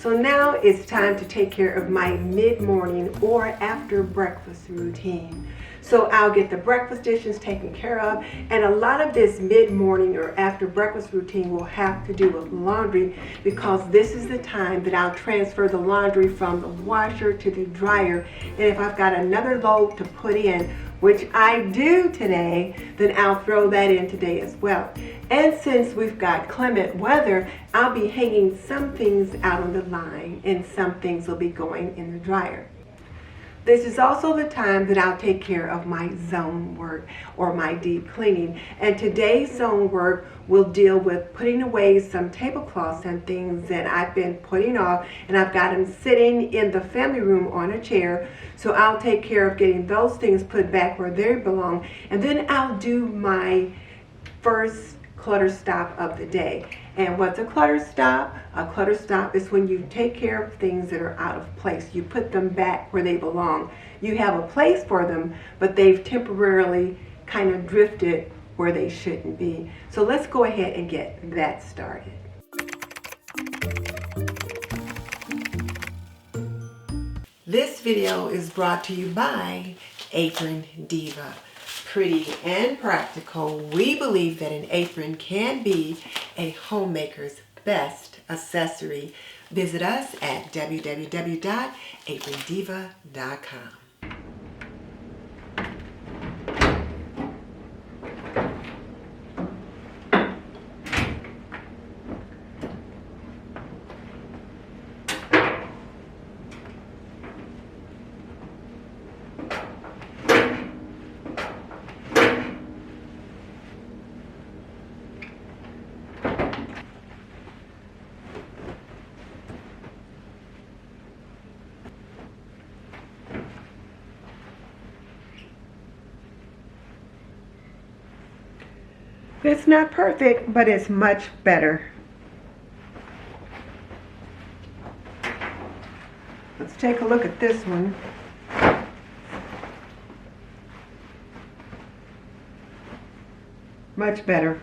So now it's time to take care of my mid-morning or after breakfast routine. So I'll get the breakfast dishes taken care of, and a lot of this mid-morning or after breakfast routine will have to do with laundry, because this is the time that I'll transfer the laundry from the washer to the dryer. And if I've got another load to put in, which I do today, then I'll throw that in today as well. And since we've got clement weather, I'll be hanging some things out on the line and some things will be going in the dryer. This is also the time that I'll take care of my zone work or my deep cleaning. And today's zone work will deal with putting away some tablecloths and things that I've been putting off, and I've got them sitting in the family room on a chair. So I'll take care of getting those things put back where they belong. And then I'll do my first clutter stop of the day. And what's a clutter stop? A clutter stop is when you take care of things that are out of place. You put them back where they belong. You have a place for them, but they've temporarily kind of drifted where they shouldn't be. So let's go ahead and get that started. This video is brought to you by Aprondiva. Pretty and practical, we believe that an apron can be a homemaker's best accessory. Visit us at www.aprondiva.com. It's not perfect, but it's much better. Let's take a look at this one. Much better.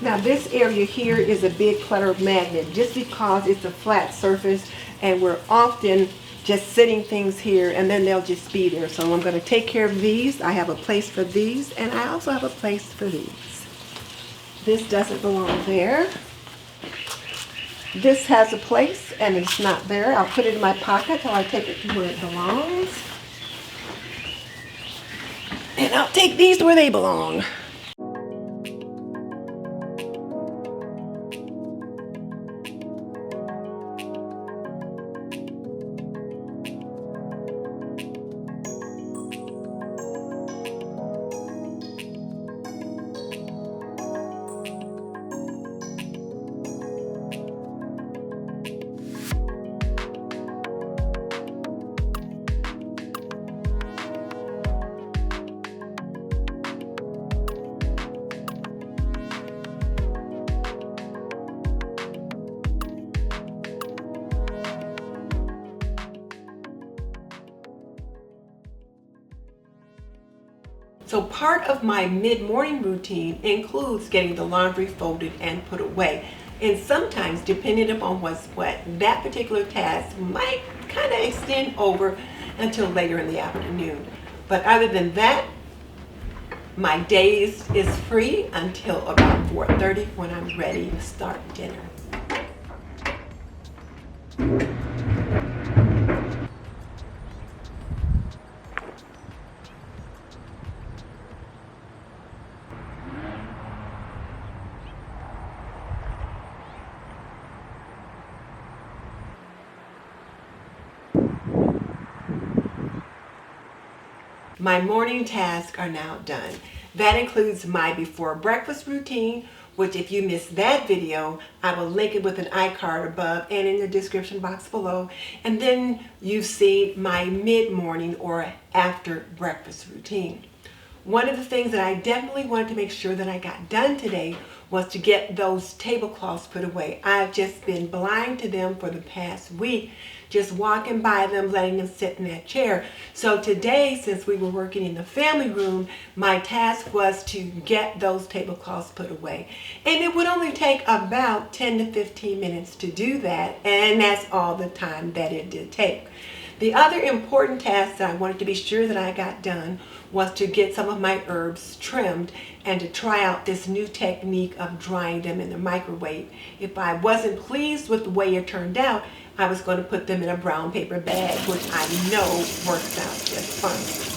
Now this area here is a big clutter magnet just because it's a flat surface and we're often just sitting things here and then they'll just be there. So I'm going to take care of these. I have a place for these and I also have a place for these. This doesn't belong there. This has a place and it's not there. I'll put it in my pocket till I take it to where it belongs. And I'll take these where they belong. So part of my mid-morning routine includes getting the laundry folded and put away. And sometimes, depending upon what's what, that particular task might kind of extend over until later in the afternoon. But other than that, my day is free until about 4:30 when I'm ready to start dinner. My morning tasks are now done. That includes my before breakfast routine, which if you missed that video, I will link it with an iCard above and in the description box below. And then you see my mid-morning or after breakfast routine. One of the things that I definitely wanted to make sure that I got done today was to get those tablecloths put away. I've just been blind to them for the past week, just walking by them, letting them sit in that chair. So today, since we were working in the family room, my task was to get those tablecloths put away. And it would only take about 10 to 15 minutes to do that, and that's all the time that it did take. The other important task that I wanted to be sure that I got done was to get some of my herbs trimmed and to try out this new technique of drying them in the microwave. If I wasn't pleased with the way it turned out, I was going to put them in a brown paper bag, which I know works out just fine.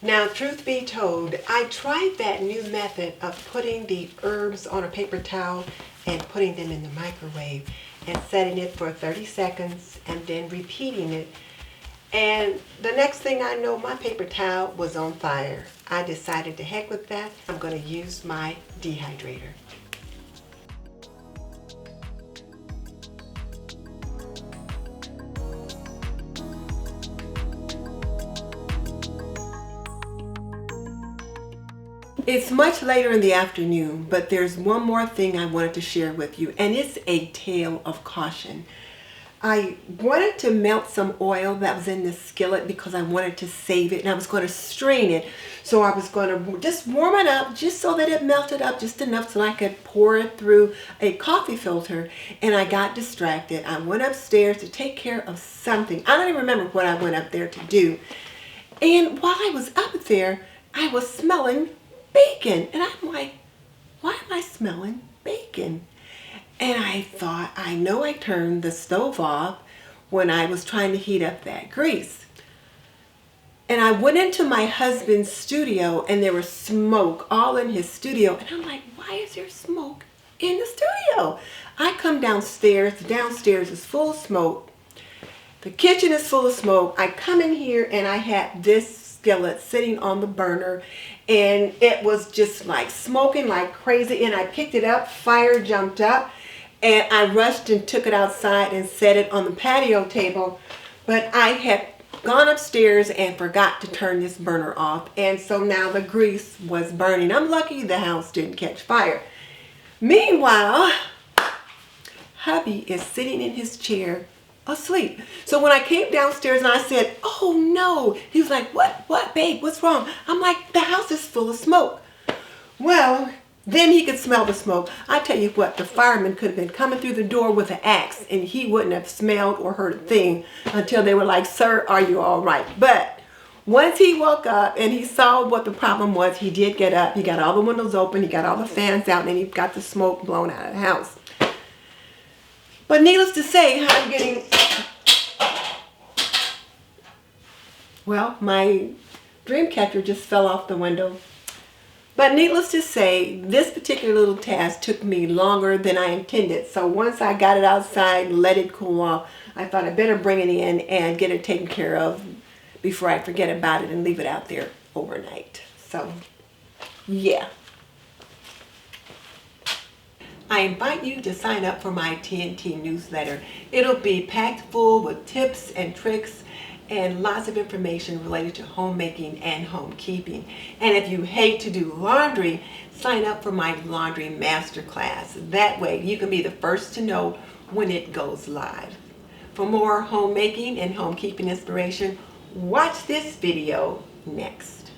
Now, truth be told, I tried that new method of putting the herbs on a paper towel and putting them in the microwave and setting it for 30 seconds and then repeating it. And the next thing I know, my paper towel was on fire. I decided to heck with that. I'm going to use my dehydrator. It's much later in the afternoon, but there's one more thing I wanted to share with you, and it's a tale of caution. I wanted to melt some oil that was in this skillet because I wanted to save it, and I was going to strain it. So I was going to just warm it up just so that it melted up just enough so I could pour it through a coffee filter, and I got distracted. I went upstairs to take care of something. I don't even remember what I went up there to do. And while I was up there, I was smelling bacon. And I'm like, why am I smelling bacon? And I thought, I know I turned the stove off when I was trying to heat up that grease. And I went into my husband's studio and there was smoke all in his studio. And I'm like, why is there smoke in the studio? I come downstairs, the downstairs is full of smoke. The kitchen is full of smoke. I come in here and I had this skillet sitting on the burner and it was just like smoking like crazy, and I picked it up, fire jumped up, and I rushed and took it outside and set it on the patio table. But I had gone upstairs and forgot to turn this burner off, and so now the grease was burning. I'm lucky the house didn't catch fire. Meanwhile, hubby is sitting in his chair asleep. So when I came downstairs and I said, oh no, he was like, what, babe, what's wrong? I'm like, the house is full of smoke. Well, then he could smell the smoke. I tell you what, the fireman could have been coming through the door with an axe and he wouldn't have smelled or heard a thing until they were like, sir, are you all right? But once he woke up and he saw what the problem was, he did get up. He got all the windows open, he got all the fans out, and he got the smoke blown out of the house. But needless to say, I'm getting, well, my dream catcher just fell off the window. But needless to say, this particular little task took me longer than I intended. So once I got it outside, let it cool off, I thought I better bring it in and get it taken care of before I forget about it and leave it out there overnight. So, yeah. I invite you to sign up for my TNT newsletter. It'll be packed full with tips and tricks and lots of information related to homemaking and homekeeping. And if you hate to do laundry, sign up for my laundry masterclass. That way you can be the first to know when it goes live. For more homemaking and homekeeping inspiration, watch this video next.